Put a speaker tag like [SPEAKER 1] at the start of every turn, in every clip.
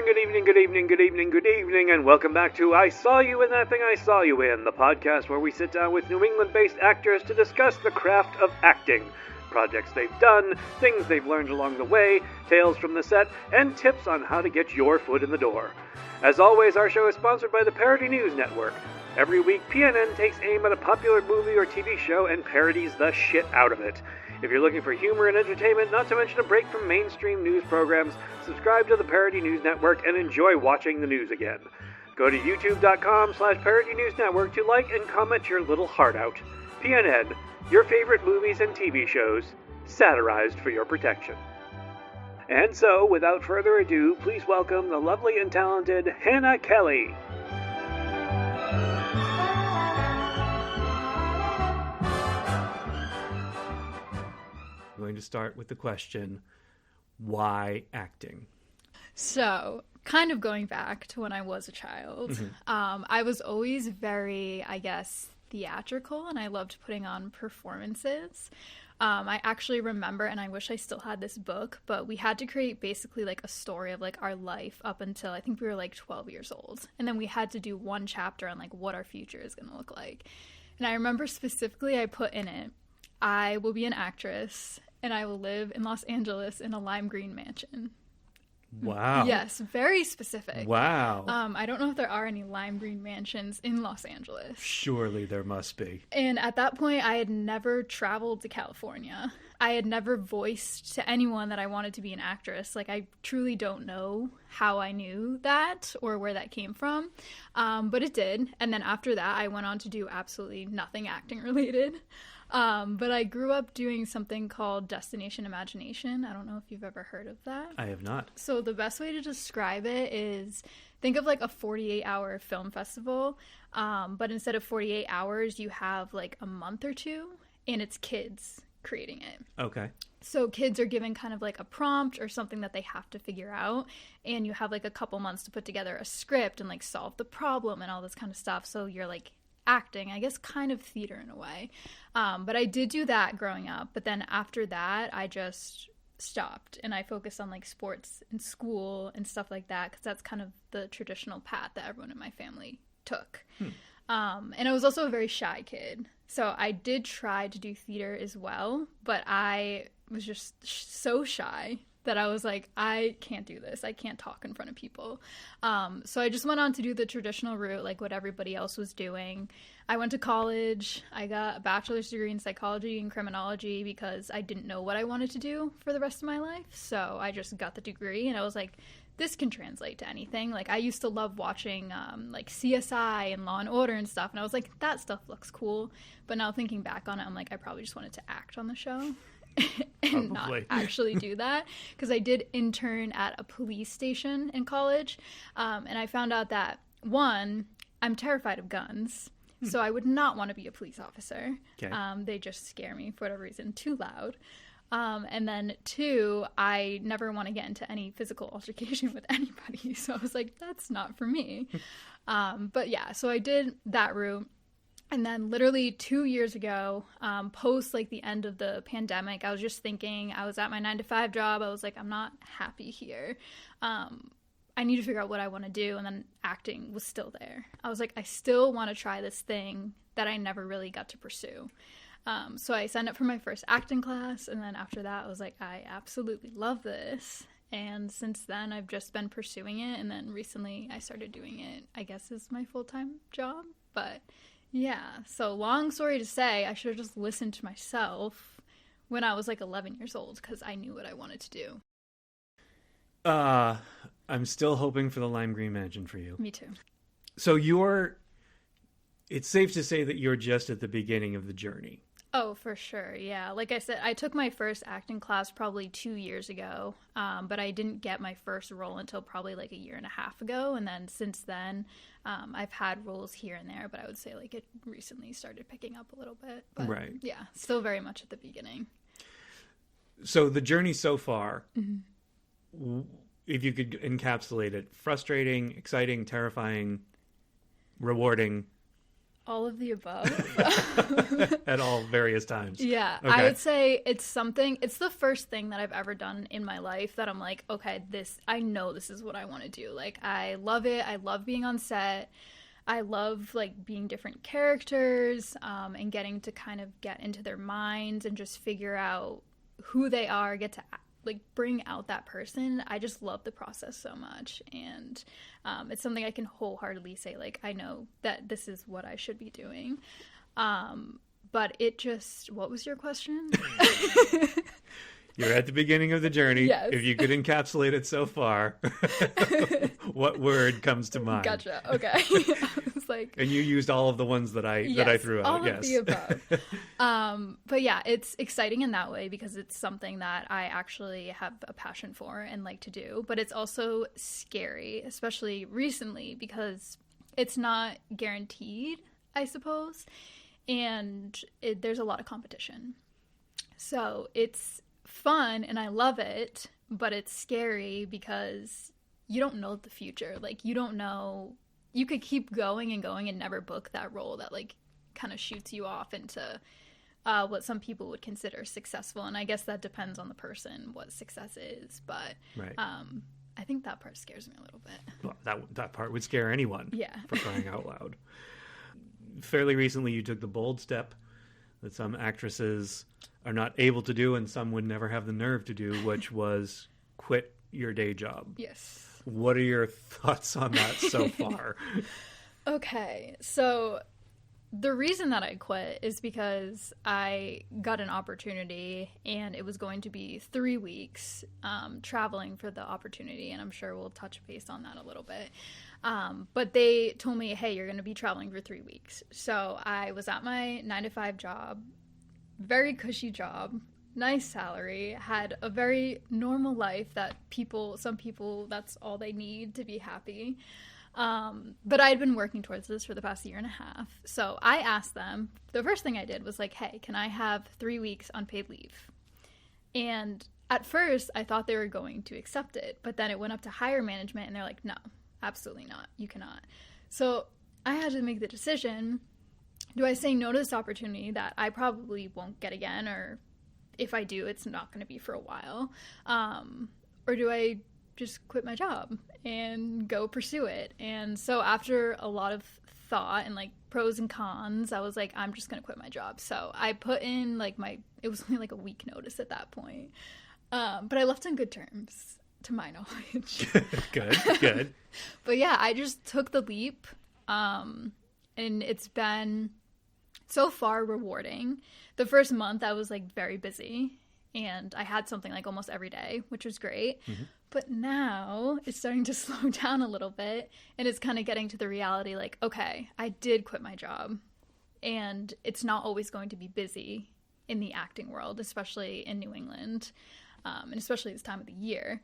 [SPEAKER 1] Good evening, and welcome back to I Saw You in That Thing I Saw You In, the podcast where we sit down with New England-based actors to discuss the craft of acting, projects they've done, things they've learned along the way, tales from the set, and tips on how to get your foot in the door. As always, our show is sponsored by the Parody News Network. Every week, PNN takes aim at a popular movie or TV show and parodies the shit out of it. If you're looking for humor and entertainment, not to mention a break from mainstream news programs, subscribe to the Parody News Network and enjoy watching the news again. Go to youtube.com/Parody News Network to like and comment your little heart out. PNN, your favorite movies and TV shows, satirized for your protection. And so, without further ado, please welcome the lovely and talented Hannah Kelly. I'm going to start with the question, why acting?
[SPEAKER 2] So, kind of going back to when I was a child, I was always very, theatrical, and I loved putting on performances. I actually remember, and I wish I still had this book, but we had to create basically like a story of like our life up until I think we were like 12 years old. And then we had to do one chapter on like what our future is going to look like. And I remember specifically I put in it, I will be an actress and I will live in Los Angeles in a lime green mansion.
[SPEAKER 1] Wow.
[SPEAKER 2] Yes, very specific.
[SPEAKER 1] Wow.
[SPEAKER 2] I don't know if there are any lime green mansions in Los Angeles.
[SPEAKER 1] Surely there must be.
[SPEAKER 2] And at that point, I had never traveled to California. I had never voiced to anyone that I wanted to be an actress. Like, I truly don't know how I knew that or where that came from. But it did. And then after that, I went on to do absolutely nothing acting related. But I grew up doing something called Destination Imagination. I don't know if you've ever heard of that.
[SPEAKER 1] I have not.
[SPEAKER 2] So the best way to describe it is think of like a 48-hour film festival, but instead of 48 hours, you have like a month or two, and it's kids creating it.
[SPEAKER 1] Okay.
[SPEAKER 2] So kids are given kind of like a prompt or something that they have to figure out, and you have like a couple months to put together a script and like solve the problem and all this kind of stuff. So you're like acting, I guess, kind of theater in a way. But I did do that growing up. But then after that, I just stopped and I focused on like sports and school and stuff like that, because that's kind of the traditional path that everyone in my family took. And I was also a very shy kid. So I did try to do theater as well, but I was just so shy that I was like, I can't do this. I can't talk in front of people. So I just went on to do the traditional route, like what everybody else was doing. I went to college. I got a bachelor's degree in psychology and criminology because I didn't know what I wanted to do for the rest of my life. So I just got the degree, and I was like, this can translate to anything. Like, I used to love watching like CSI and Law and Order and stuff, and I was like, that stuff looks cool. But now thinking back on it, I'm like, I probably just wanted to act on the show. And not actually do that, because I did intern at a police station in college, and I found out that, one, I'm terrified of guns, so I would not want to be a police officer.
[SPEAKER 1] Okay.
[SPEAKER 2] They just scare me for whatever reason, too loud. And then two, I never want to get into any physical altercation with anybody, so I was like, that's not for me. But yeah, so I did that route. And then literally 2 years ago, post like the end of the pandemic, I was just thinking, I was at my 9-to-5 job. I was like, I'm not happy here. I need to figure out what I want to do. And then acting was still there. I was like, I still want to try this thing that I never really got to pursue. So I signed up for my first acting class. And then after that, I was like, I absolutely love this. And since then, I've just been pursuing it. And then recently I started doing it, I guess, as my full-time job. But yeah, so long story to say, I should have just listened to myself when I was like 11 years old, because I knew what I wanted to do.
[SPEAKER 1] I'm still hoping for the lime green mansion for you.
[SPEAKER 2] Me too.
[SPEAKER 1] So it's safe to say that you're just at the beginning of the journey.
[SPEAKER 2] Oh, for sure. Yeah. Like I said, I took my first acting class probably 2 years ago, but I didn't get my first role until probably like a year and a half ago. And then since then, I've had roles here and there, but I would say like it recently started picking up a little bit. But
[SPEAKER 1] right.
[SPEAKER 2] Yeah, still very much at the beginning.
[SPEAKER 1] So the journey so far, if you could encapsulate it, frustrating, exciting, terrifying, rewarding.
[SPEAKER 2] All of the above.
[SPEAKER 1] At all various times.
[SPEAKER 2] Yeah, okay. I would say it's the first thing that I've ever done in my life that I'm like, okay, I know this is what I want to do. Like, I love it. I love being on set. I love, like, being different characters, and getting to kind of get into their minds and just figure out who they are, get to, like, bring out that person. I just love the process so much, and it's something I can wholeheartedly say, like, I know that this is what I should be doing. But it just, what was your question?
[SPEAKER 1] You're at the beginning of the journey.
[SPEAKER 2] Yes.
[SPEAKER 1] If you could encapsulate it so far, what word comes to mind?
[SPEAKER 2] Gotcha. Okay. I was like,
[SPEAKER 1] and you used all of the ones that I threw out.
[SPEAKER 2] All of the above. But yeah, it's exciting in that way because it's something that I actually have a passion for and like to do. But it's also scary, especially recently, because it's not guaranteed, I suppose, and there's a lot of competition. So it's fun and I love it, but it's scary because you don't know the future. Like, you don't know, you could keep going and never book that role that, like, kind of shoots you off into what some people would consider successful. And I guess that depends on the person, what success is. But
[SPEAKER 1] right.
[SPEAKER 2] I think that part scares me a little bit.
[SPEAKER 1] Well, that part would scare anyone.
[SPEAKER 2] Yeah.
[SPEAKER 1] For crying out loud. Fairly recently, you took the bold step that some actresses are not able to do and some would never have the nerve to do, which was quit your day job.
[SPEAKER 2] Yes.
[SPEAKER 1] What are your thoughts on that so far?
[SPEAKER 2] Okay, so the reason that I quit is because I got an opportunity and it was going to be 3 weeks traveling for the opportunity, and I'm sure we'll touch base on that a little bit. But they told me, hey, you're going to be traveling for 3 weeks. So I was at my 9-to-5 job, very cushy job, nice salary, had a very normal life that some people, that's all they need to be happy. But I had been working towards this for the past 1.5 years. So I asked them, the first thing I did was like, hey, can I have 3 weeks unpaid leave? And at first I thought they were going to accept it, but then it went up to higher management and they're like, no, absolutely not. You cannot. So I had to make the decision. Do I say no to this opportunity that I probably won't get again, or if I do, it's not going to be for a while? Or do I just quit my job and go pursue it? And so after a lot of thought and like pros and cons, I was like, I'm just going to quit my job. So I put in like it was only like a week notice at that point. But I left on good terms, to my knowledge. Good. But yeah, I just took the leap. And it's been so far rewarding. The first month I was like very busy and I had something like almost every day, which was great. Mm-hmm. But now it's starting to slow down a little bit and it's kind of getting to the reality like, okay, I did quit my job and it's not always going to be busy in the acting world, especially in New England, and especially this time of the year.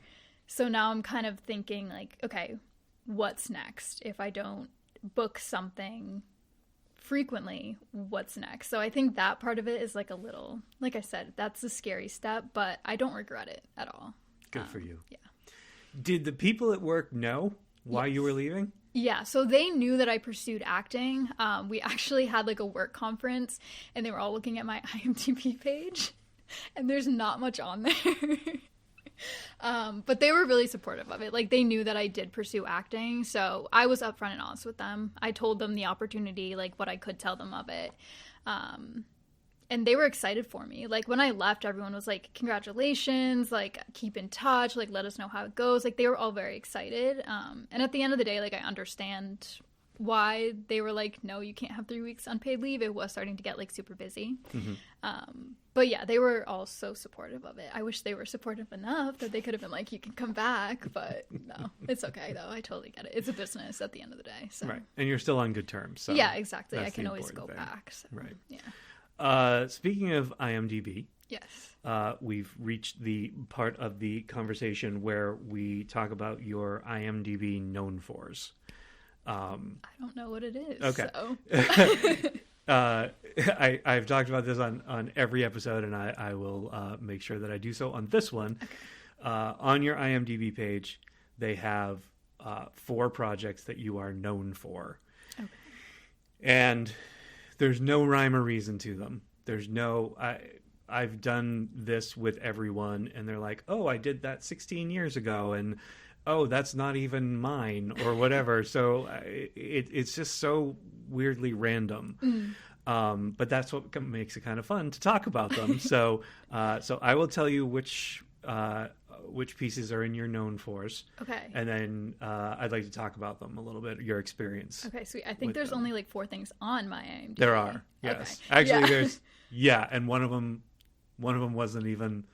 [SPEAKER 2] So now I'm kind of thinking like, okay, what's next? If I don't book something frequently, what's next? So I think that part of it is like a little, like I said, that's a scary step, but I don't regret it at all.
[SPEAKER 1] Good for you.
[SPEAKER 2] Yeah.
[SPEAKER 1] Did the people at work know why you were leaving?
[SPEAKER 2] Yeah, so they knew that I pursued acting. We actually had like a work conference and they were all looking at my IMDb page and there's not much on there. But they were really supportive of it. Like, they knew that I did pursue acting, so I was upfront and honest with them. I told them the opportunity, like, what I could tell them of it. And they were excited for me. Like, when I left, everyone was like, congratulations, like, keep in touch, like, let us know how it goes. Like, they were all very excited. And at the end of the day, like, I understand why they were like, no, you can't have 3 weeks unpaid leave. It was starting to get, like, super busy. Mm-hmm. But yeah, they were all so supportive of it. I wish they were supportive enough that they could have been like, you can come back, but no, it's okay though. I totally get it. It's a business at the end of the day. So.
[SPEAKER 1] Right. And you're still on good terms. So
[SPEAKER 2] yeah, exactly. I can always go back. So,
[SPEAKER 1] right.
[SPEAKER 2] Yeah.
[SPEAKER 1] Speaking of IMDb.
[SPEAKER 2] Yes.
[SPEAKER 1] We've reached the part of the conversation where we talk about your IMDb known fors.
[SPEAKER 2] I don't know what it is.
[SPEAKER 1] Okay.
[SPEAKER 2] So.
[SPEAKER 1] I've talked about this on every episode, and I will make sure that I do so on this one. Okay. On your IMDb page, they have 4 projects that you are known for. Okay. And There's no rhyme or reason to them. There's no... I've done this with everyone, and they're like, oh, I did that 16 years ago, and oh, that's not even mine, or whatever. So it's just so weirdly random. But that's what makes it kind of fun to talk about them. So I will tell you which pieces are in your known fors.
[SPEAKER 2] Okay.
[SPEAKER 1] And then I'd like to talk about them a little bit, your experience.
[SPEAKER 2] Okay, sweet. I think there's only like 4 things on my IMDb.
[SPEAKER 1] There are, yes.
[SPEAKER 2] Okay.
[SPEAKER 1] Actually, there's, and one of them wasn't even...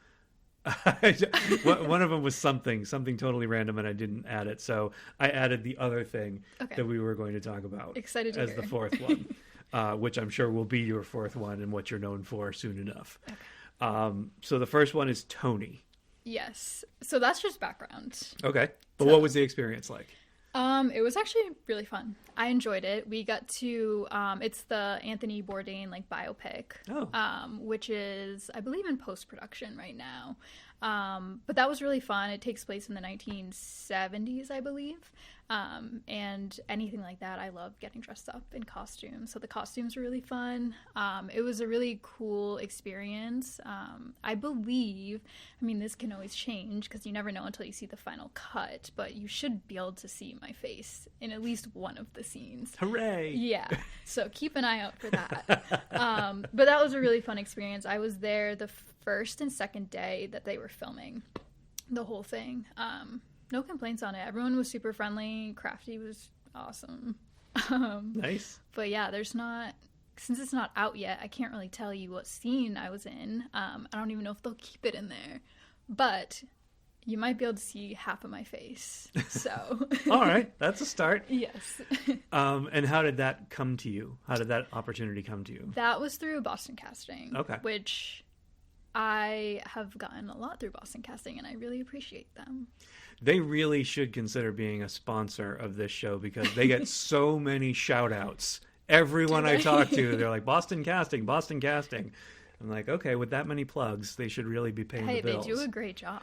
[SPEAKER 1] one of them was something totally random, and I didn't add it. So I added the other thing that we were going to talk about.
[SPEAKER 2] Excited to
[SPEAKER 1] as
[SPEAKER 2] hear.
[SPEAKER 1] the 4th one, which I'm sure will be your 4th one and what you're known for soon enough. Okay. So the first one is Tony.
[SPEAKER 2] Yes. So that's just background.
[SPEAKER 1] Okay. But what was the experience like?
[SPEAKER 2] It was actually really fun. I enjoyed it. We got to it's the Anthony Bourdain biopic, which is, I believe, in post-production right now. But that was really fun. It takes place in the 1970s, I believe. And anything like that, I love getting dressed up in costumes. So the costumes were really fun. It was a really cool experience. I believe, this can always change because you never know until you see the final cut, but you should be able to see my face in at least one of the scenes.
[SPEAKER 1] Hooray!
[SPEAKER 2] Yeah. So keep an eye out for that. But that was a really fun experience. I was there the first and second day that they were filming the whole thing. No complaints on it. Everyone was super friendly. Crafty was awesome.
[SPEAKER 1] Nice.
[SPEAKER 2] But yeah, since it's not out yet, I can't really tell you what scene I was in. I don't even know if they'll keep it in there. But you might be able to see half of my face. So.
[SPEAKER 1] All right. That's a start.
[SPEAKER 2] Yes.
[SPEAKER 1] And how did that come to you? How did that opportunity come to you?
[SPEAKER 2] That was through Boston Casting.
[SPEAKER 1] Okay.
[SPEAKER 2] Which I have gotten a lot through Boston Casting, and I really appreciate them.
[SPEAKER 1] They really should consider being a sponsor of this show because they get so many shout outs. Everyone I talk to, they're like, Boston Casting, Boston Casting. I'm like, okay, with that many plugs, they should really be paying the bills.
[SPEAKER 2] Hey, they do a great job.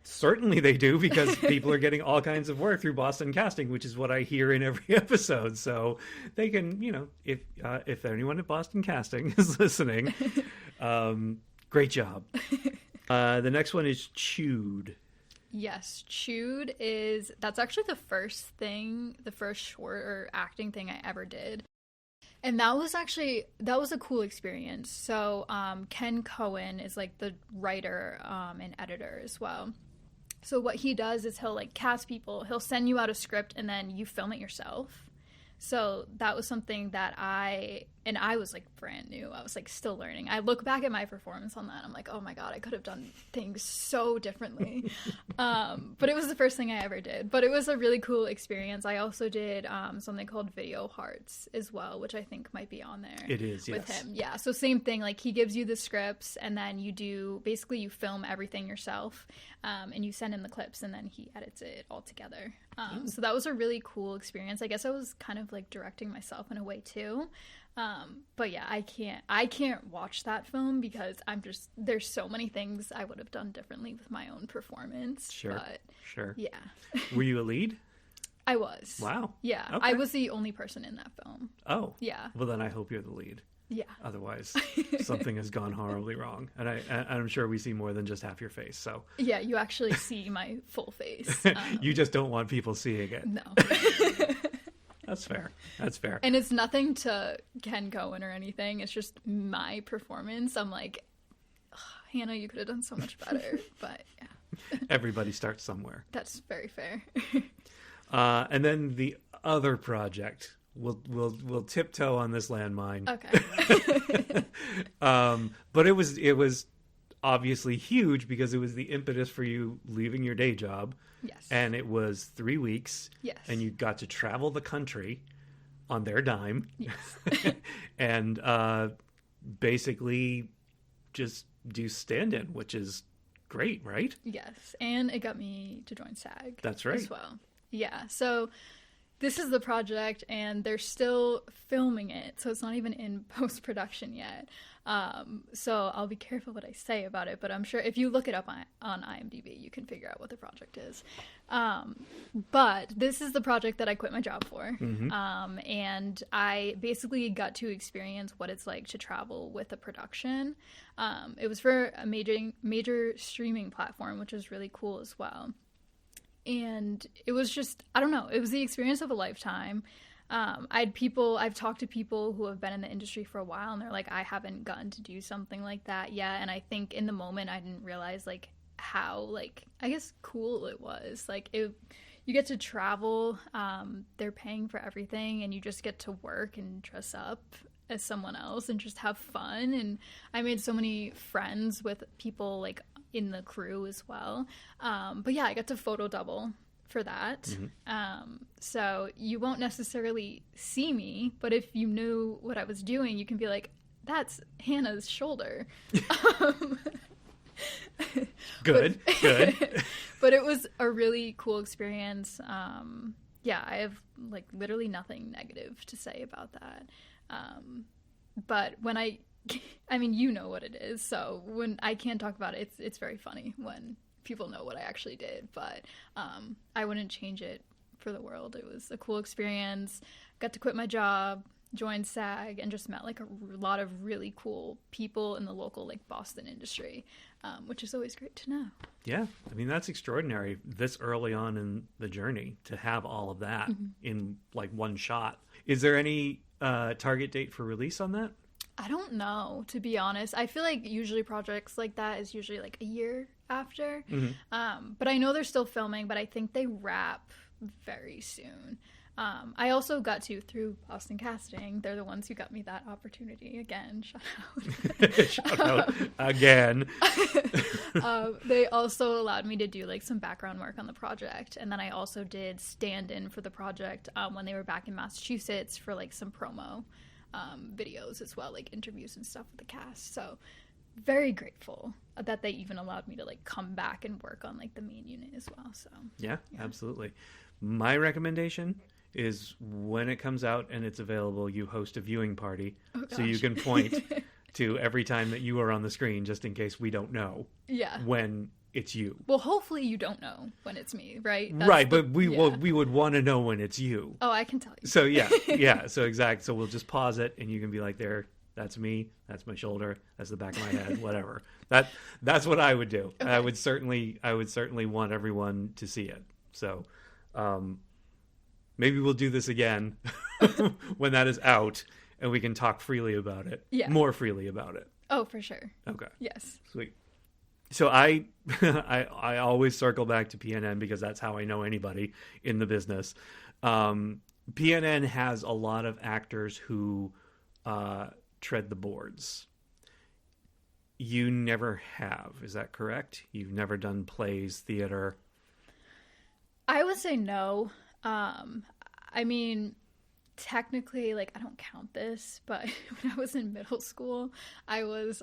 [SPEAKER 1] Certainly they do, because people are getting all kinds of work through Boston Casting, which is what I hear in every episode. So they can, if anyone at Boston Casting is listening, great job. The next one is Chewed.
[SPEAKER 2] Yes, Chewed that's actually the first short or acting thing I ever did. And that was a cool experience. So Ken Cohen is the writer and editor as well. So what he does is he'll cast people, he'll send you out a script, and then you film it yourself. So that was something that I was brand new. I was still learning. I look back at my performance on that. I'm like, oh my God, I could have done things so differently. But it was the first thing I ever did. But it was a really cool experience. I also did something called Video Hearts as well, which I think might be on there.
[SPEAKER 1] It is, yes.
[SPEAKER 2] With him. Yeah. So same thing. He gives you the scripts, and then you film everything yourself, and you send in the clips, and then he edits it all together. So that was a really cool experience. I guess I was kind of directing myself in a way too. But yeah, I can't watch that film because there's so many things I would have done differently with my own performance.
[SPEAKER 1] Sure. Sure.
[SPEAKER 2] Yeah.
[SPEAKER 1] Were you a lead?
[SPEAKER 2] I was.
[SPEAKER 1] Wow.
[SPEAKER 2] Yeah.
[SPEAKER 1] Okay.
[SPEAKER 2] I was the only person in that film.
[SPEAKER 1] Oh.
[SPEAKER 2] Yeah.
[SPEAKER 1] Well, then I hope you're the lead.
[SPEAKER 2] Yeah.
[SPEAKER 1] Otherwise, something has gone horribly wrong. And I'm sure we see more than just half your face. So.
[SPEAKER 2] Yeah, you actually see my full face.
[SPEAKER 1] You just don't want people seeing it.
[SPEAKER 2] No.
[SPEAKER 1] That's fair.
[SPEAKER 2] And it's nothing to Ken Cohen or anything. It's just my performance. I'm like, Hannah, you could have done so much better. But yeah.
[SPEAKER 1] Everybody starts somewhere.
[SPEAKER 2] That's very fair.
[SPEAKER 1] And then the other project. We'll tiptoe on this landmine.
[SPEAKER 2] Okay.
[SPEAKER 1] But it was obviously huge because it was the impetus for you leaving your day job.
[SPEAKER 2] Yes.
[SPEAKER 1] And it was 3 weeks.
[SPEAKER 2] Yes.
[SPEAKER 1] And you got to travel the country on their dime.
[SPEAKER 2] Yes.
[SPEAKER 1] And basically just do stand-in, which is great, right?
[SPEAKER 2] Yes. And it got me to join SAG.
[SPEAKER 1] That's right.
[SPEAKER 2] As well. Yeah. So this is the project, and they're still filming it, so it's not even in post-production yet. So I'll be careful what I say about it, but I'm sure if you look it up on IMDb, you can figure out what the project is. But this is the project that I quit my job for. And I basically got to experience what it's like to travel with a production. It was for a major streaming platform, which was really cool as well. And it was just, I don't know, it was the experience of a lifetime. I've talked to people who have been in the industry for a while, and they're like, I haven't gotten to do something like that yet. And I think in the moment I didn't realize like how, like, I guess cool it was. Like, you get to travel, they're paying for everything, and you just get to work and dress up as someone else and just have fun. And I made so many friends with people like in the crew as well. But yeah, I got to photo double for that. So you won't necessarily see me, but if you knew what I was doing, you can be like, that's Hannah's shoulder.
[SPEAKER 1] Good.
[SPEAKER 2] But it was a really cool experience. Yeah, I have like literally nothing negative to say about that. But when I mean, you know what it is, so when I can't talk about it, it's very funny when people know what I actually did, but I wouldn't change it for the world. It was a cool experience. Got to quit my job, joined SAG, and just met like a lot of really cool people in the local like Boston industry, which is always great to know.
[SPEAKER 1] Yeah, I mean, that's extraordinary this early on in the journey to have all of that in like one shot. Is there any target date for release on that?
[SPEAKER 2] I don't know, to be honest. I feel like usually projects like that is usually like a year after. But I know they're still filming, but I think they wrap very soon. I also got to, through Boston Casting, they're the ones who got me that opportunity. Again, shout out.
[SPEAKER 1] Shout out again.
[SPEAKER 2] They also allowed me to do like some background work on the project. And then I also did stand-in for the project when they were back in Massachusetts for like some promo videos as well, like interviews and stuff with the cast. So very grateful that they even allowed me to like come back and work on like the main unit as well. So
[SPEAKER 1] yeah. Absolutely. My recommendation is when it comes out and it's available, you host a viewing party so you can point to every time that you are on the screen, just in case we don't know when it's you.
[SPEAKER 2] Well, hopefully you don't know when it's me, right?
[SPEAKER 1] But we would want to know when it's you.
[SPEAKER 2] Oh, I can tell you.
[SPEAKER 1] So yeah, so exactly. So we'll just pause it, and you can be like, there, that's me, that's my shoulder, that's the back of my head, whatever. That's what I would do. Okay. I would certainly want everyone to see it. So maybe we'll do this again when that is out, and we can talk freely about it. Yeah. More freely about it.
[SPEAKER 2] Oh, for sure.
[SPEAKER 1] Okay.
[SPEAKER 2] Yes.
[SPEAKER 1] Sweet. So I always circle back to PNN because that's how I know anybody in the business. PNN has a lot of actors who tread the boards. You never have, is that correct? You've never done plays, theater?
[SPEAKER 2] I would say no. I mean, technically, like, I don't count this, but when I was in middle school, I was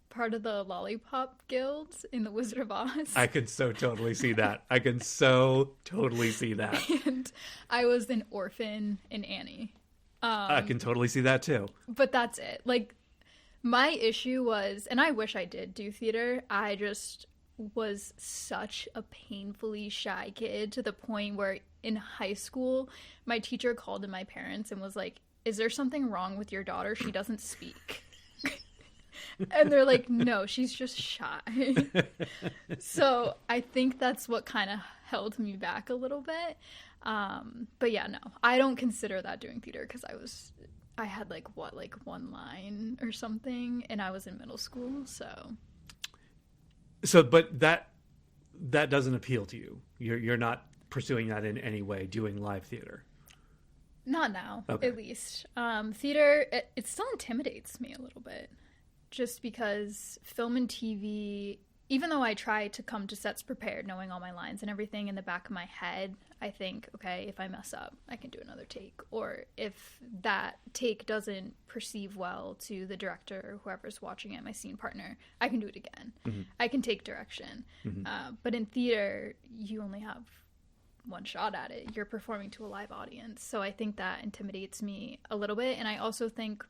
[SPEAKER 2] part of the Lollipop Guilds in the Wizard of Oz.
[SPEAKER 1] I can so totally see that. I can so totally see that.
[SPEAKER 2] And I was an orphan in Annie.
[SPEAKER 1] I can totally see that too.
[SPEAKER 2] But that's it. Like, my issue was, and I wish I did do theater, I just was such a painfully shy kid to the point where in high school, my teacher called to my parents and was like, is there something wrong with your daughter? She doesn't speak. And they're like, no, she's just shy. So I think that's what kind of held me back a little bit. But yeah, no, I don't consider that doing theater because I had like one line or something, and I was in middle school, so
[SPEAKER 1] but that doesn't appeal to you. You're not pursuing that in any way, doing live theater.
[SPEAKER 2] Not now, okay. At least. Theater, it still intimidates me a little bit, just because film and TV, even though I try to come to sets prepared, knowing all my lines and everything in the back of my head, I think, okay, if I mess up, I can do another take. Or if that take doesn't perceive well to the director or whoever's watching it, my scene partner, I can do it again. Mm-hmm. I can take direction. Mm-hmm. But in theater, you only have one shot at it. You're performing to a live audience. So I think that intimidates me a little bit. And I also think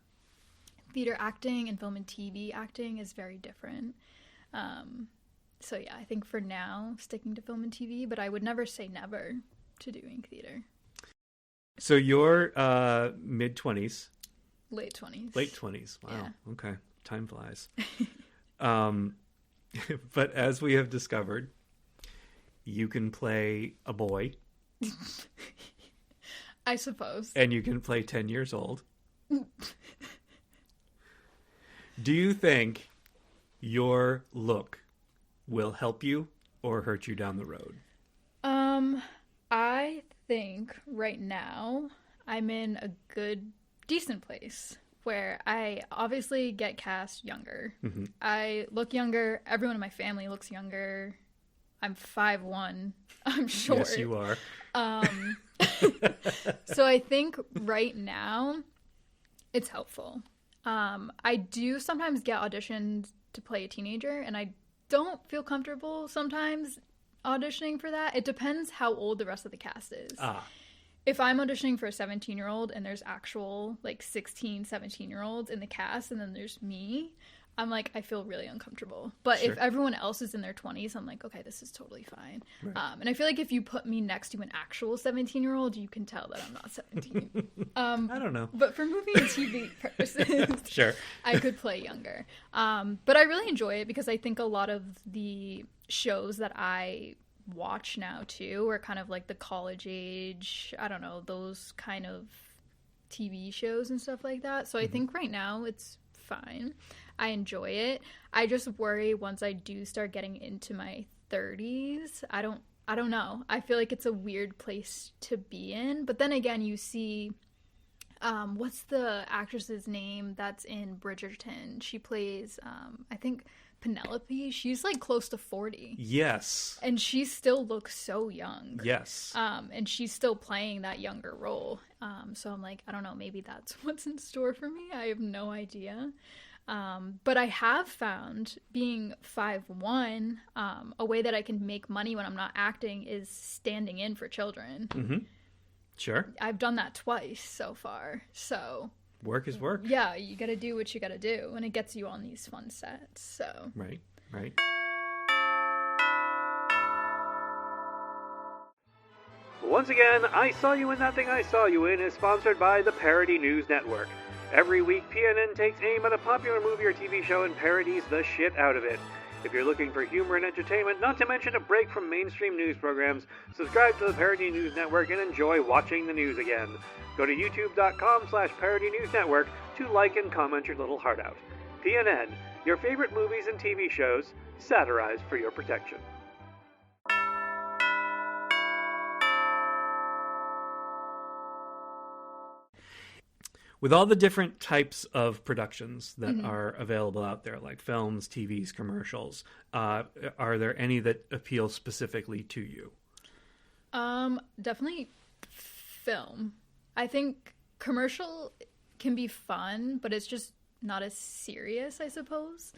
[SPEAKER 2] theater acting and film and TV acting is very different. So yeah, I think for now, sticking to film and TV, but I would never say never to doing theater.
[SPEAKER 3] So you're mid-20s.
[SPEAKER 2] Late 20s.
[SPEAKER 3] Late 20s. Wow.
[SPEAKER 2] Yeah.
[SPEAKER 3] Okay. Time flies. But as we have discovered, you can play a boy.
[SPEAKER 2] I suppose.
[SPEAKER 3] And you can play 10 years old. Do you think your look will help you or hurt you down the road?
[SPEAKER 2] I think right now I'm in a decent place where I obviously get cast younger. Mm-hmm. I look younger. Everyone in my family looks younger. I'm 5'1". I'm short.
[SPEAKER 3] Yes, you are.
[SPEAKER 2] So I think right now it's helpful. I do sometimes get auditioned to play a teenager, and I don't feel comfortable sometimes auditioning for that. It depends how old the rest of the cast is. If I'm auditioning for a 17-year-old and there's actual like 16, 17-year-olds in the cast and then there's me, I'm like, I feel really uncomfortable. But
[SPEAKER 3] Sure.
[SPEAKER 2] if everyone else is in their 20s, I'm like, okay, this is totally fine. Right. And I feel like if you put me next to an actual 17-year-old, you can tell that I'm not 17.
[SPEAKER 3] I don't know.
[SPEAKER 2] But for movie and TV purposes,
[SPEAKER 3] sure,
[SPEAKER 2] I could play younger. But I really enjoy it because I think a lot of the shows that I watch now too are kind of like the college age, I don't know, those kind of TV shows and stuff like that. So I think right now it's fine. I enjoy it. I just worry once I do start getting into my 30s. I don't know. I feel like it's a weird place to be in. But then again, you see, what's the actress's name that's in Bridgerton? She plays, I think, Penelope. She's like close to 40.
[SPEAKER 3] Yes.
[SPEAKER 2] And she still looks so young.
[SPEAKER 3] Yes.
[SPEAKER 2] And she's still playing that younger role. So I'm like, I don't know, maybe that's what's in store for me. I have no idea. But I have found being 5'1", a way that I can make money when I'm not acting is standing in for children.
[SPEAKER 3] Mm-hmm. Sure.
[SPEAKER 2] I've done that twice so far. So
[SPEAKER 3] work is work.
[SPEAKER 2] Yeah, you got to do what you got to do, and it gets you on these fun sets. So
[SPEAKER 3] right.
[SPEAKER 1] Once again, I Saw You in That Thing I Saw You In is sponsored by the Parody News Network. Every week, PNN takes aim at a popular movie or TV show and parodies the shit out of it. If you're looking for humor and entertainment, not to mention a break from mainstream news programs, subscribe to the Parody News Network and enjoy watching the news again. Go to youtube.com/Parody News Network to like and comment your little heart out. PNN, your favorite movies and TV shows, satirized for your protection.
[SPEAKER 3] With all the different types of productions that are available out there, like films, TVs, commercials, are there any that appeal specifically to you?
[SPEAKER 2] Definitely film. I think commercial can be fun, but it's just not as serious, I suppose.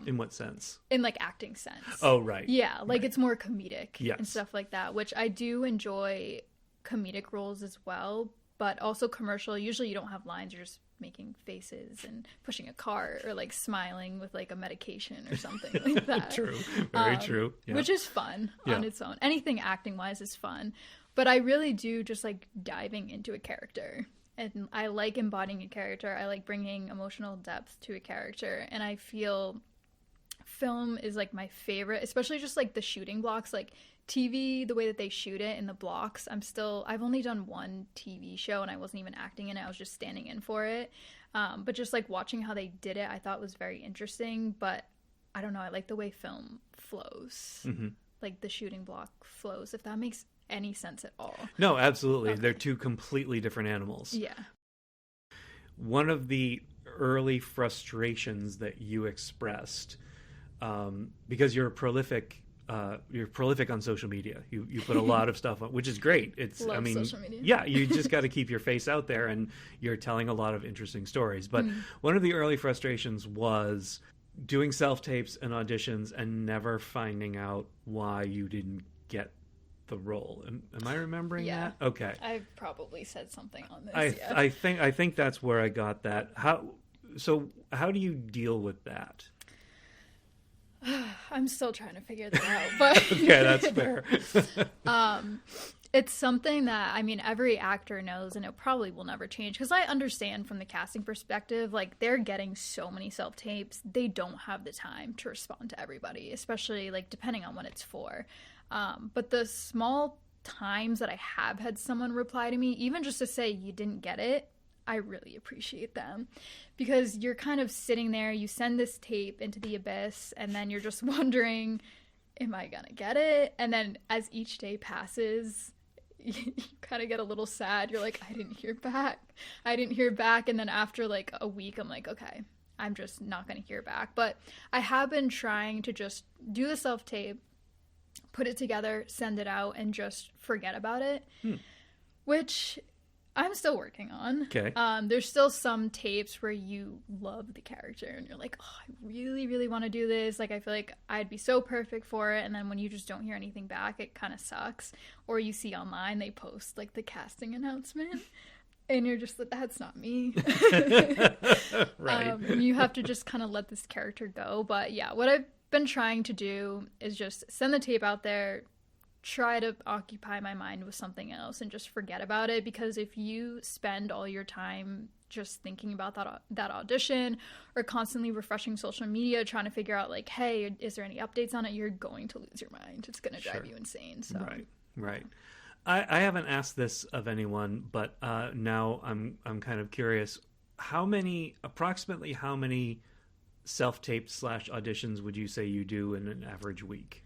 [SPEAKER 3] In what sense?
[SPEAKER 2] In like acting sense.
[SPEAKER 3] Oh, right.
[SPEAKER 2] Yeah, like
[SPEAKER 3] right.
[SPEAKER 2] It's more comedic
[SPEAKER 3] yes.
[SPEAKER 2] and stuff like that, which I do enjoy comedic roles as well. But also commercial, usually you don't have lines, you're just making faces and pushing a cart or like smiling with like a medication or something like that.
[SPEAKER 3] True, very true. Yeah.
[SPEAKER 2] Which is fun on its own. Anything acting wise is fun. But I really do just like diving into a character. And I like embodying a character. I like bringing emotional depth to a character. And I feel film is like my favorite, especially just like the shooting blocks, like TV, the way that they shoot it in the blocks. I've only done one TV show and I wasn't even acting in it. I was just standing in for it. But just like watching how they did it, I thought was very interesting. But I don't know, I like the way film flows. Mm-hmm. Like the shooting block flows, if that makes any sense at all.
[SPEAKER 3] No, absolutely.
[SPEAKER 2] Okay.
[SPEAKER 3] They're two completely different animals.
[SPEAKER 2] Yeah.
[SPEAKER 3] One of the early frustrations that you expressed, because you're prolific on social media. You put a lot of stuff on, which is great.
[SPEAKER 2] Love social media.
[SPEAKER 3] Yeah, you just got to keep your face out there, and you're telling a lot of interesting stories. But one of the early frustrations was doing self-tapes and auditions and never finding out why you didn't get the role. Am I remembering
[SPEAKER 2] Yeah.
[SPEAKER 3] that? Okay.
[SPEAKER 2] I've probably said something on this.
[SPEAKER 3] I think that's where I got that. How do you deal with that?
[SPEAKER 2] I'm still trying to figure that out, but
[SPEAKER 3] Okay, that's fair.
[SPEAKER 2] It's something that, I mean, every actor knows, and it probably will never change, because I understand from the casting perspective, like, they're getting so many self-tapes, they don't have the time to respond to everybody, especially, like, depending on what it's for. But the small times that I have had someone reply to me, even just to say you didn't get it, I really appreciate them, because you're kind of sitting there, you send this tape into the abyss, and then you're just wondering, am I gonna get it? And then as each day passes, you kind of get a little sad. You're like, I didn't hear back. And then after like a week, I'm like, okay, I'm just not going to hear back. But I have been trying to just do the self-tape, put it together, send it out, and just forget about it, which I'm still working on.
[SPEAKER 3] Okay.
[SPEAKER 2] There's still some tapes where you love the character and you're like, oh, I really, really want to do this. Like, I feel like I'd be so perfect for it. And then when you just don't hear anything back, it kind of sucks. Or you see online, they post like the casting announcement and you're just like, that's not me.
[SPEAKER 3] Right.
[SPEAKER 2] You have to just kind of let this character go. But yeah, what I've been trying to do is just send the tape out there, try to occupy my mind with something else and just forget about it, because if you spend all your time just thinking about that audition or constantly refreshing social media trying to figure out like, hey, is there any updates on it, you're going to lose your mind. It's going to drive you insane. So
[SPEAKER 3] Right. I haven't asked this of anyone, but now I'm kind of curious. Approximately how many self-taped / auditions would you say you do in an average week?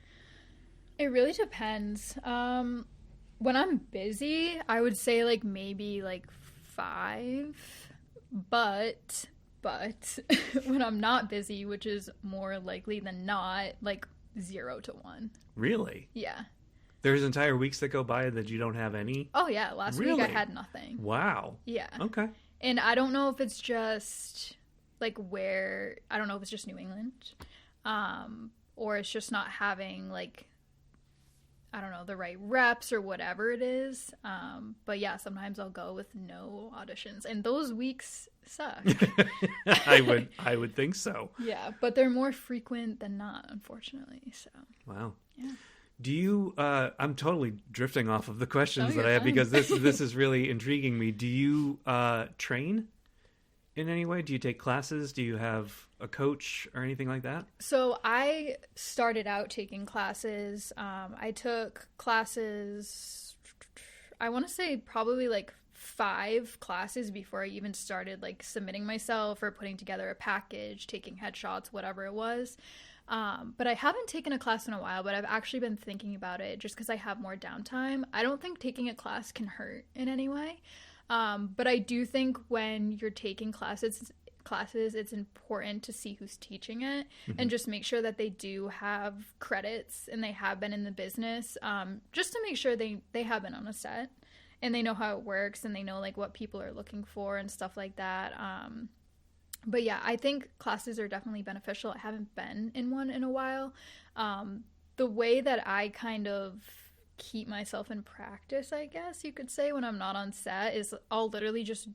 [SPEAKER 2] It really depends. When I'm busy, I would say like maybe like 5, but when I'm not busy, which is more likely than not, like 0 to 1.
[SPEAKER 3] Really?
[SPEAKER 2] Yeah.
[SPEAKER 3] There's entire weeks that go by that you don't have any?
[SPEAKER 2] Oh yeah, last week I had nothing.
[SPEAKER 3] Wow.
[SPEAKER 2] Yeah.
[SPEAKER 3] Okay.
[SPEAKER 2] And I don't know if it's just like I don't know if it's just New England, or it's just not having like, I don't know, the right reps or whatever it is. But yeah, sometimes I'll go with no auditions, and those weeks suck.
[SPEAKER 3] I would think so.
[SPEAKER 2] Yeah, but they're more frequent than not, unfortunately. So.
[SPEAKER 3] Wow.
[SPEAKER 2] Yeah.
[SPEAKER 3] Do you? I'm totally drifting off of the questions that I have
[SPEAKER 2] fine.
[SPEAKER 3] because this is really intriguing me. Do you train in any way? Do you take classes? Do you have a coach or anything like that?
[SPEAKER 2] So I started out taking classes. I took classes, I want to say probably like 5 classes before I even started like submitting myself or putting together a package, taking headshots, whatever it was. But I haven't taken a class in a while, but I've actually been thinking about it just because I have more downtime. I don't think taking a class can hurt in any way. But I do think when you're taking classes, it's important to see who's teaching it and just make sure that they do have credits and they have been in the business, just to make sure they have been on a set and they know how it works and they know like what people are looking for and stuff like that. But yeah, I think classes are definitely beneficial. I haven't been in one in a while. The way that I kind of keep myself in practice, I guess you could say, when I'm not on set is I'll literally just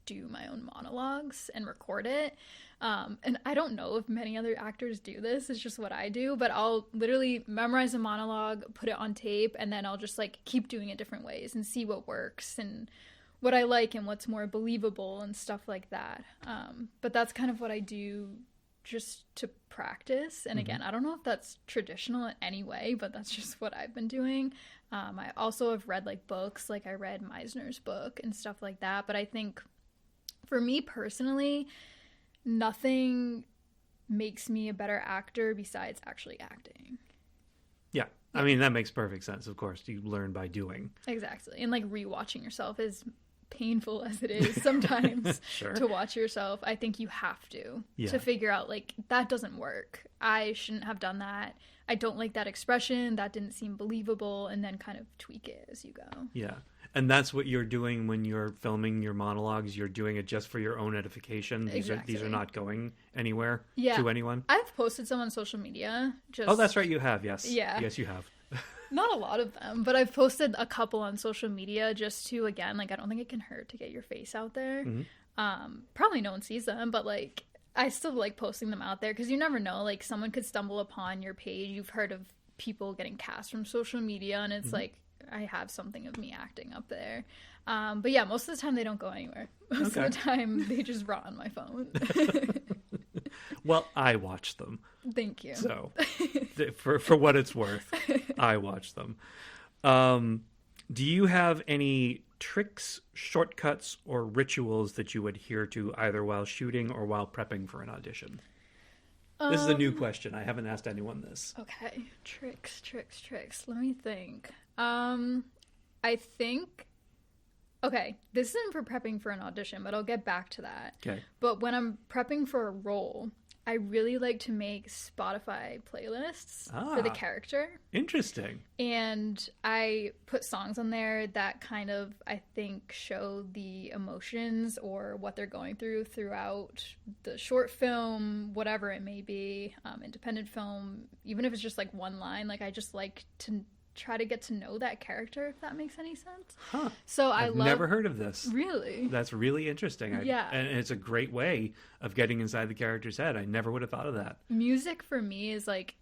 [SPEAKER 2] do my own monologues and record it. And I don't know if many other actors do this. It's just what I do. But I'll literally memorize a monologue, put it on tape, and then I'll just like keep doing it different ways and see what works and what I like and what's more believable and stuff like that. But that's kind of what I do just to practice. And again, I don't know if that's traditional in any way, but that's just what I've been doing. I also have read like books, like I read Meisner's book and stuff like that. But I think for me personally, nothing makes me a better actor besides actually acting.
[SPEAKER 3] Yeah. I mean, that makes perfect sense. Of course, you learn by doing.
[SPEAKER 2] Exactly. And like rewatching yourself is painful as it is sometimes to watch yourself. I think you have to figure out like that doesn't work. I shouldn't have done that. I don't like that expression. That didn't seem believable, and then kind of tweak it as you go. Yeah.
[SPEAKER 3] And that's what you're doing when you're filming your monologues. You're doing it just for your own edification. These are not going anywhere to anyone.
[SPEAKER 2] I've posted some on social media.
[SPEAKER 3] Oh, that's right. You have. Yes.
[SPEAKER 2] Yeah.
[SPEAKER 3] Yes, you have.
[SPEAKER 2] Not a lot of them, but I've posted a couple on social media just to, again, like, I don't think it can hurt to get your face out there. Probably no one sees them, but, like, I still like posting them out there because you never know. Like, someone could stumble upon your page. You've heard of people getting cast from social media, and it's like, I have something of me acting up there. But yeah, most of the time they don't go anywhere. Most of the time they just rot on my phone.
[SPEAKER 3] Well, I watch them.
[SPEAKER 2] Thank you.
[SPEAKER 3] So, for what it's worth, I watch them. Do you have any tricks, shortcuts, or rituals that you adhere to either while shooting or while prepping for an audition? This is a new question. I haven't asked anyone this.
[SPEAKER 2] Okay. Tricks. Let me think. I think... Okay, this isn't for prepping for an audition, but I'll get back to that.
[SPEAKER 3] Okay.
[SPEAKER 2] But when I'm prepping for a role, I really like to make Spotify playlists for the character.
[SPEAKER 3] Interesting.
[SPEAKER 2] And I put songs on there that kind of, I think, show the emotions or what they're going through throughout the short film, whatever it may be, independent film, even if it's just like one line. Like, I just like to try to get to know that character, if that makes any sense.
[SPEAKER 3] Huh.
[SPEAKER 2] So
[SPEAKER 3] I've never heard of this.
[SPEAKER 2] Really?
[SPEAKER 3] That's really interesting.
[SPEAKER 2] Yeah.
[SPEAKER 3] And it's a great way of getting inside the character's head. I never would have thought of that.
[SPEAKER 2] Music for me is like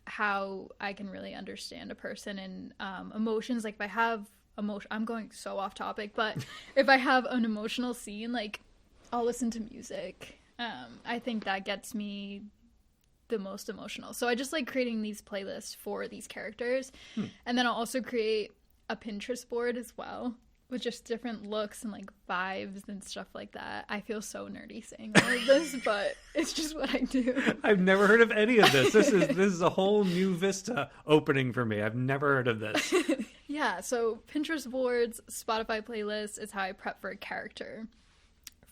[SPEAKER 2] how I can really understand a person and emotions. Like, if I have emotion, I'm going so off topic, but if I have an emotional scene, like, I'll listen to music. I think that gets me the most emotional. So I just like creating these playlists for these characters. And then I'll also create a Pinterest board as well with just different looks and like vibes and stuff like that. I feel so nerdy saying all of this, but it's just what I do.
[SPEAKER 3] I've never heard of any of this. This is a whole new vista opening for me. I've never heard of this.
[SPEAKER 2] Yeah, so Pinterest boards, Spotify playlists is how I prep for a character.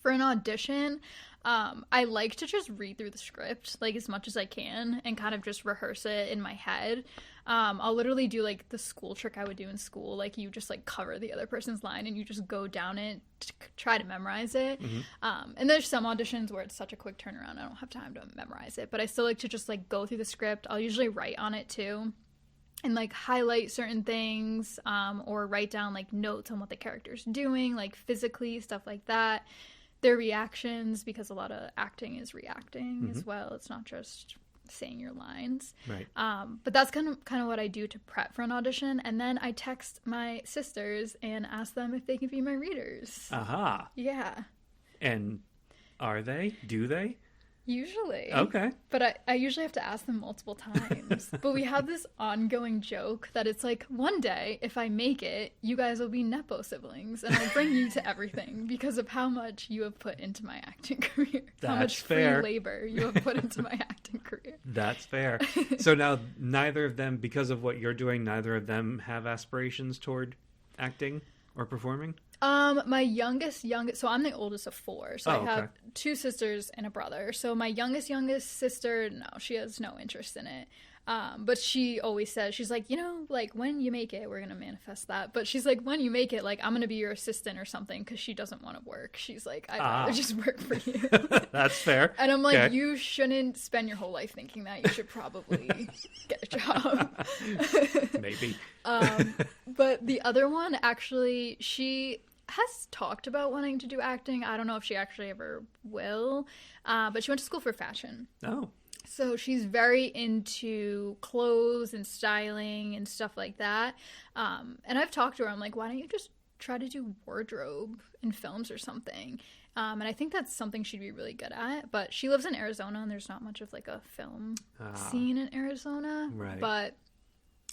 [SPEAKER 2] For an audition, I like to just read through the script, like, as much as I can and kind of just rehearse it in my head. I'll literally do, like, the school trick I would do in school. Like, you just, like, cover the other person's line and you just go down it to try to memorize it. And there's some auditions where it's such a quick turnaround, I don't have time to memorize it. But I still like to just, like, go through the script. I'll usually write on it, too. And, like, highlight certain things or write down, like, notes on what the character's doing, like, physically, stuff like that. Their reactions, because a lot of acting is reacting as well. It's not just saying your lines.
[SPEAKER 3] Right.
[SPEAKER 2] But that's kind of what I do to prep for an audition. And then I text my sisters and ask them if they can be my readers.
[SPEAKER 3] Aha.
[SPEAKER 2] Yeah.
[SPEAKER 3] And are they? Do they?
[SPEAKER 2] Usually.
[SPEAKER 3] Okay.
[SPEAKER 2] But I usually have to ask them multiple times. But we have this ongoing joke that it's like, one day, if I make it, you guys will be Nepo siblings, and I'll bring you to everything because of how much you have put into my acting career. How much
[SPEAKER 3] fair.
[SPEAKER 2] free labor you have put into my acting career.
[SPEAKER 3] That's fair. So now, neither of them, because of what you're doing, neither of them have aspirations toward acting or performing?
[SPEAKER 2] My youngest, so I'm the oldest of four. So I have two sisters and a brother. So my youngest sister, no, she has no interest in it. But she always says, she's like, like, when you make it, we're going to manifest that. But she's like, when you make it, like, I'm going to be your assistant or something, because she doesn't want to work. She's like, I'd rather just work for you.
[SPEAKER 3] That's fair.
[SPEAKER 2] And I'm like, you shouldn't spend your whole life thinking that. You should probably get a job.
[SPEAKER 3] Maybe.
[SPEAKER 2] But the other one, actually, she has talked about wanting to do acting. I don't know if she actually ever will. But she went to school for fashion.
[SPEAKER 3] Oh.
[SPEAKER 2] So she's very into clothes and styling and stuff like that. And I've talked to her. I'm like, why don't you just try to do wardrobe in films or something? And I think that's something she'd be really good at. But she lives in Arizona, and there's not much of, like, a film scene in Arizona.
[SPEAKER 3] Right.
[SPEAKER 2] But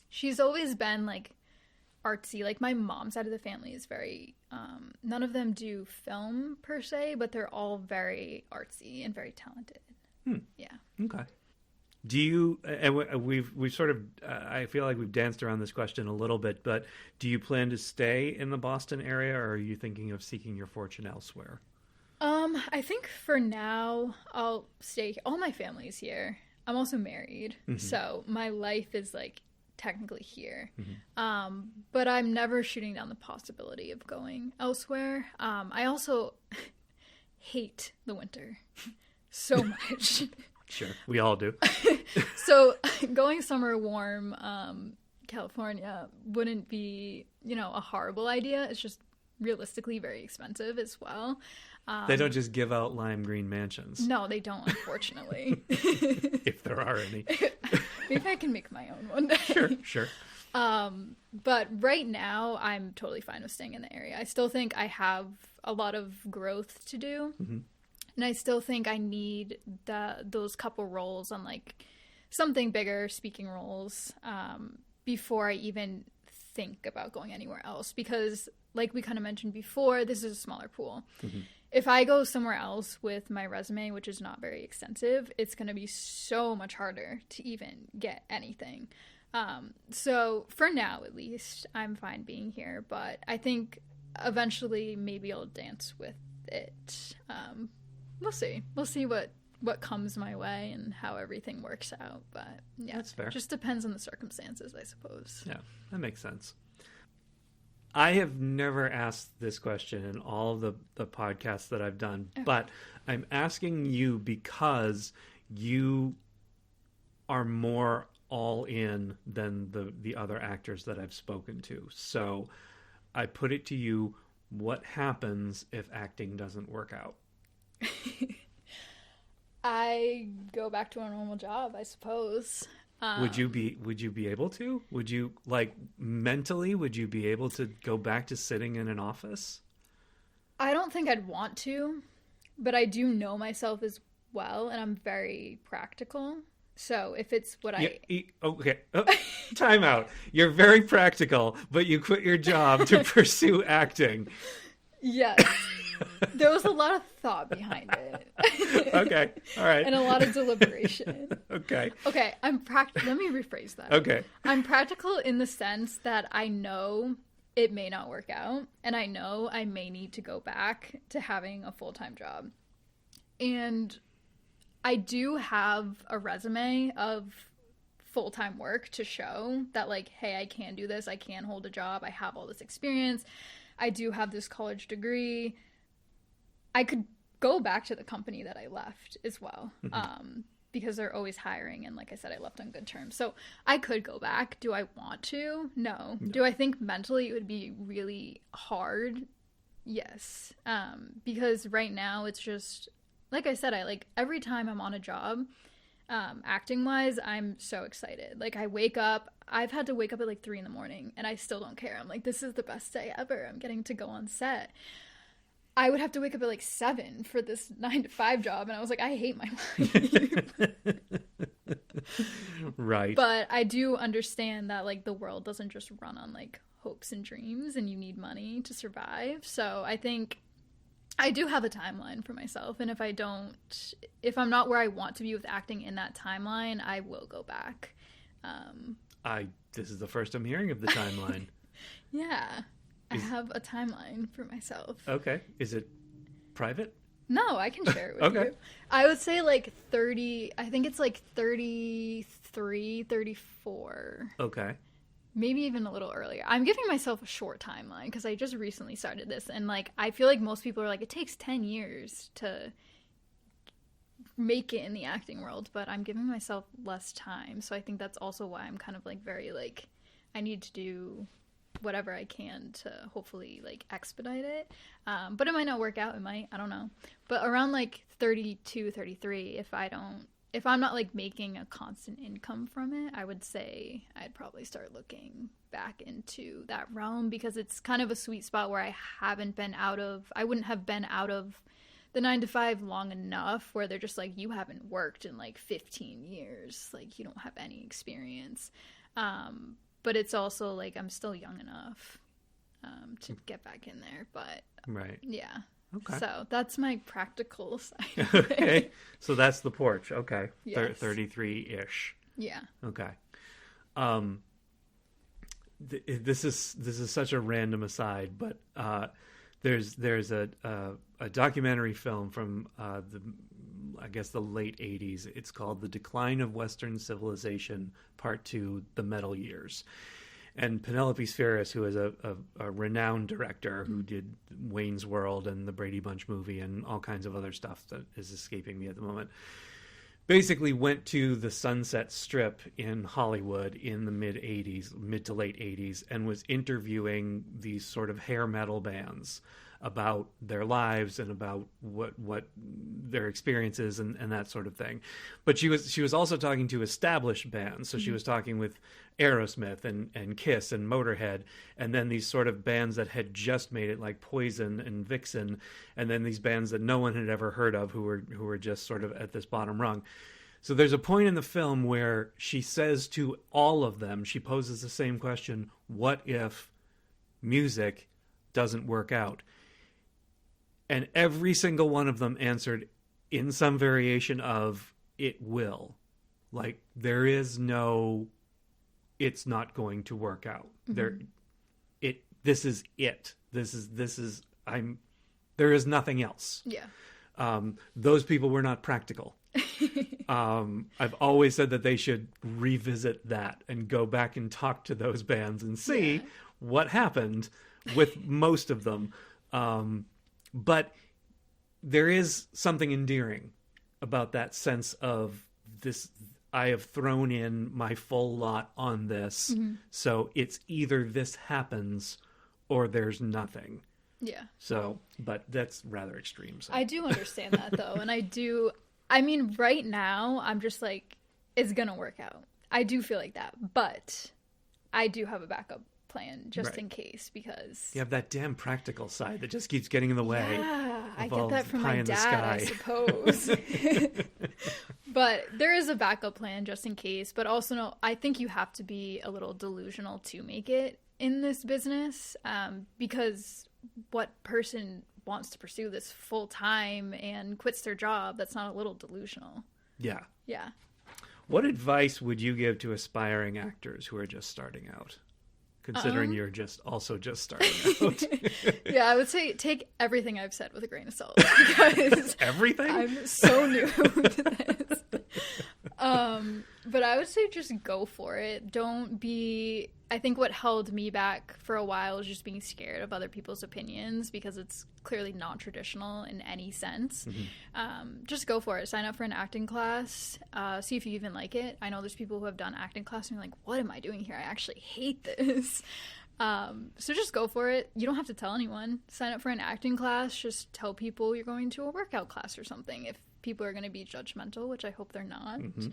[SPEAKER 2] she's always been, like, artsy. Like, my mom's side of the family is very none of them do film per se, but they're all very artsy and very talented. Yeah.
[SPEAKER 3] Okay. Do you, and we've sort of, I feel like we've danced around this question a little bit, but do you plan to stay in the Boston area, or are you thinking of seeking your fortune elsewhere?
[SPEAKER 2] I think for now I'll stay. All my family's here. I'm also married, so my life is, like, technically here. But I'm never shooting down the possibility of going elsewhere. I also hate the winter so much.
[SPEAKER 3] Sure, we all do.
[SPEAKER 2] So going somewhere warm California wouldn't be, a horrible idea. It's just realistically very expensive as well.
[SPEAKER 3] They don't just give out lime green mansions.
[SPEAKER 2] No, they don't, unfortunately.
[SPEAKER 3] If there are any.
[SPEAKER 2] Maybe I can make my own one day.
[SPEAKER 3] Sure.
[SPEAKER 2] But right now, I'm totally fine with staying in the area. I still think I have a lot of growth to do. Mm-hmm. And I still think I need those couple roles on, like, something bigger, speaking roles, before I even think about going anywhere else. Because, like we kind of mentioned before, this is a smaller pool. Mm-hmm. If I go somewhere else with my resume, which is not very extensive, it's going to be so much harder to even get anything. So for now, at least, I'm fine being here. But I think eventually maybe I'll dance with it. We'll see. We'll see what comes my way and how everything works out. But yeah,
[SPEAKER 3] that's fair.
[SPEAKER 2] It just depends on the circumstances, I suppose.
[SPEAKER 3] Yeah, that makes sense. I have never asked this question in all of the podcasts that I've done, but I'm asking you because you are more all in than the other actors that I've spoken to. So I put it to you, what happens if acting doesn't work out?
[SPEAKER 2] I go back to a normal job, I suppose.
[SPEAKER 3] Would you be able to? Would you, like, mentally, would you be able to go back to sitting in an office?
[SPEAKER 2] I don't think I'd want to, but I do know myself as well, and I'm very practical. So if it's what
[SPEAKER 3] okay. Time out. You're very practical, but you quit your job to pursue acting.
[SPEAKER 2] Yes. There was a lot of thought behind it.
[SPEAKER 3] Okay. All right.
[SPEAKER 2] And a lot of deliberation.
[SPEAKER 3] Okay.
[SPEAKER 2] Okay. Let me rephrase that.
[SPEAKER 3] Okay.
[SPEAKER 2] I'm practical in the sense that I know it may not work out, and I know I may need to go back to having a full-time job. And I do have a resume of full-time work to show that, like, hey, I can do this. I can hold a job. I have all this experience. I do have this college degree. I could go back to the company that I left as well, because they're always hiring. And like I said, I left on good terms. So I could go back. Do I want to? No. Do I think mentally it would be really hard? Yes. Because right now it's just, like I said, every time I'm on a job, acting wise, I'm so excited. Like, I wake up, I've had to wake up at like 3 a.m. and I still don't care. I'm like, this is the best day ever. I'm getting to go on set. I would have to wake up at like 7 for this 9-to-5 job, and I was like, I hate my life.
[SPEAKER 3] Right.
[SPEAKER 2] But I do understand that, like, the world doesn't just run on like hopes and dreams, and you need money to survive. So I think I do have a timeline for myself, and if I'm not where I want to be with acting in that timeline, I will go back.
[SPEAKER 3] This is the first I'm hearing of the timeline.
[SPEAKER 2] Yeah. I have a timeline for myself.
[SPEAKER 3] Okay. Is it private?
[SPEAKER 2] No, I can share it with you. I would say like 30, I think it's like 33, 34.
[SPEAKER 3] Okay.
[SPEAKER 2] Maybe even a little earlier. I'm giving myself a short timeline because I just recently started this. And like, I feel like most people are like, it takes 10 years to make it in the acting world. But I'm giving myself less time. So I think that's also why I'm kind of like very like, I need to do whatever I can to hopefully like expedite it. But it might not work out. It might. I don't know. But around like 32, 33, if I'm not like making a constant income from it, I would say I'd probably start looking back into that realm, because it's kind of a sweet spot where I wouldn't have been out of the 9-to-5 long enough where they're just like, you haven't worked in like 15 years. Like, you don't have any experience. But it's also like I'm still young enough to get back in there. But
[SPEAKER 3] right.
[SPEAKER 2] Yeah.
[SPEAKER 3] Okay.
[SPEAKER 2] So that's my practical side.
[SPEAKER 3] Okay. So that's the porch. Okay.
[SPEAKER 2] Yes.
[SPEAKER 3] 33-ish.
[SPEAKER 2] Yeah.
[SPEAKER 3] Okay. This is such a random aside, but there's a documentary film from I guess the late 80s. It's called The Decline of Western Civilization, Part 2, The Metal Years. And Penelope Spheris, who is a renowned director who did Wayne's World and the Brady Bunch movie and all kinds of other stuff that is escaping me at the moment, basically went to the Sunset Strip in Hollywood in the mid to late 80s, and was interviewing these sort of hair metal bands about their lives and about what their experiences and that sort of thing. But she was also talking to established bands. So she was talking with Aerosmith and Kiss and Motorhead, and then these sort of bands that had just made it, like Poison and Vixen, and then these bands that no one had ever heard of who were just sort of at this bottom rung. So there's a point in the film where she says to all of them, she poses the same question: what if music doesn't work out? And every single one of them answered in some variation of, it will. Like, there is no, it's not going to work out. Mm-hmm. This is it. There is nothing else.
[SPEAKER 2] Yeah.
[SPEAKER 3] Those people were not practical. I've always said that they should revisit that and go back and talk to those bands and see what happened with most of them. But there is something endearing about that sense of this. I have thrown in my full lot on this. Mm-hmm. So it's either this happens or there's nothing.
[SPEAKER 2] Yeah.
[SPEAKER 3] So, but that's rather extreme. So.
[SPEAKER 2] I do understand that though. And I mean, right now I'm just like, it's going to work out. I do feel like that, but I do have a backup plan just in case, because
[SPEAKER 3] you have that damn practical side that just keeps getting in the way.
[SPEAKER 2] Yeah, I get that from my dad, I suppose. But there is a backup plan just in case. But also, no, I think you have to be a little delusional to make it in this business, because what person wants to pursue this full time and quits their job that's not a little delusional?
[SPEAKER 3] Yeah.
[SPEAKER 2] Yeah.
[SPEAKER 3] What advice would you give to aspiring actors who are just starting out? Considering you're just starting out.
[SPEAKER 2] Yeah, I would say take everything I've said with a grain of salt, because
[SPEAKER 3] everything?
[SPEAKER 2] I'm so new to this. But I would say just go for it. Don't be... I think what held me back for a while is just being scared of other people's opinions, because it's clearly not traditional in any sense. Mm-hmm. Just go for it. Sign up for an acting class. See if you even like it. I know there's people who have done acting class and you're like, what am I doing here? I actually hate this. So just go for it. You don't have to tell anyone. Sign up for an acting class. Just tell people you're going to a workout class or something if people are going to be judgmental, which I hope they're not. Mm-hmm.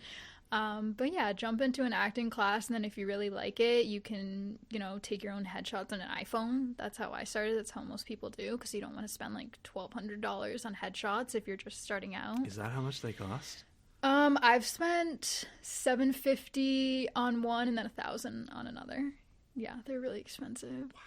[SPEAKER 2] But yeah, jump into an acting class, and then if you really like it, you can, take your own headshots on an iPhone. That's how I started. That's how most people do, because you don't want to spend like $1,200 on headshots if you're just starting out.
[SPEAKER 3] Is that how much they cost?
[SPEAKER 2] I've spent $750 on one and then $1,000 on another. Yeah, they're really expensive. Wow.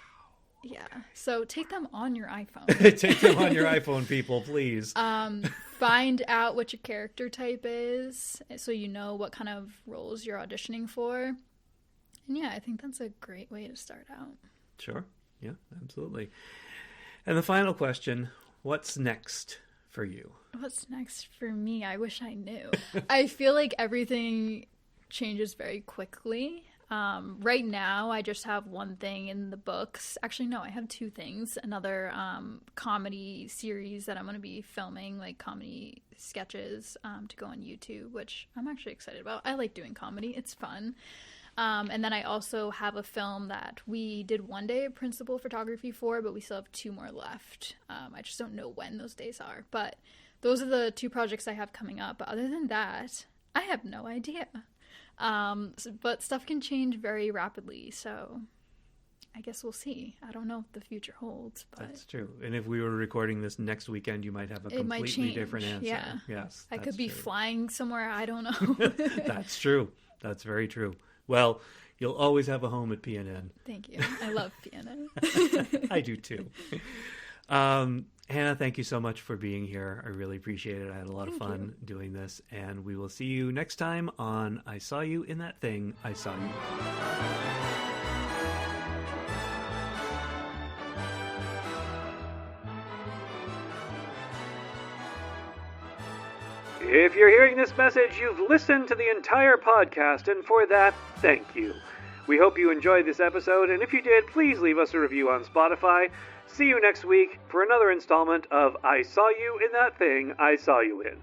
[SPEAKER 2] Yeah, so take them on your iPhone.
[SPEAKER 3] Take them on your iPhone, people, please.
[SPEAKER 2] Find out what your character type is, so you know what kind of roles you're auditioning for. And yeah, I think that's a great way to start out.
[SPEAKER 3] Sure. Yeah, absolutely. And the final question, what's next for you?
[SPEAKER 2] What's next for me? I wish I knew. I feel like everything changes very quickly. Right now, I just have one thing in the books. Actually, no, I have two things. Another comedy series that I'm going to be filming, like comedy sketches to go on YouTube, which I'm actually excited about. I like doing comedy. It's fun. And then I also have a film that we did one day of principal photography for, but we still have two more left. I just don't know when those days are. But those are the two projects I have coming up. But other than that, I have no idea. But stuff can change very rapidly, so I guess we'll see. I don't know what the future holds, but
[SPEAKER 3] that's true. And if we were recording this next weekend, you might have a completely different answer.
[SPEAKER 2] Yeah.
[SPEAKER 3] Yes,
[SPEAKER 2] I could be flying somewhere. I don't know.
[SPEAKER 3] That's true. That's very true. Well, you'll always have a home at PNN.
[SPEAKER 2] Thank you. I love PNN.
[SPEAKER 3] I do too. Hannah, thank you so much for being here. I really appreciate it. I had a lot of fun doing this, and we will see you next time on I Saw You in That Thing I Saw You.
[SPEAKER 1] If you're hearing this message, you've listened to the entire podcast, and for that, thank you. We hope you enjoyed this episode, and if you did, please leave us a review on Spotify. See you next week for another installment of I Saw You in That Thing I Saw You In.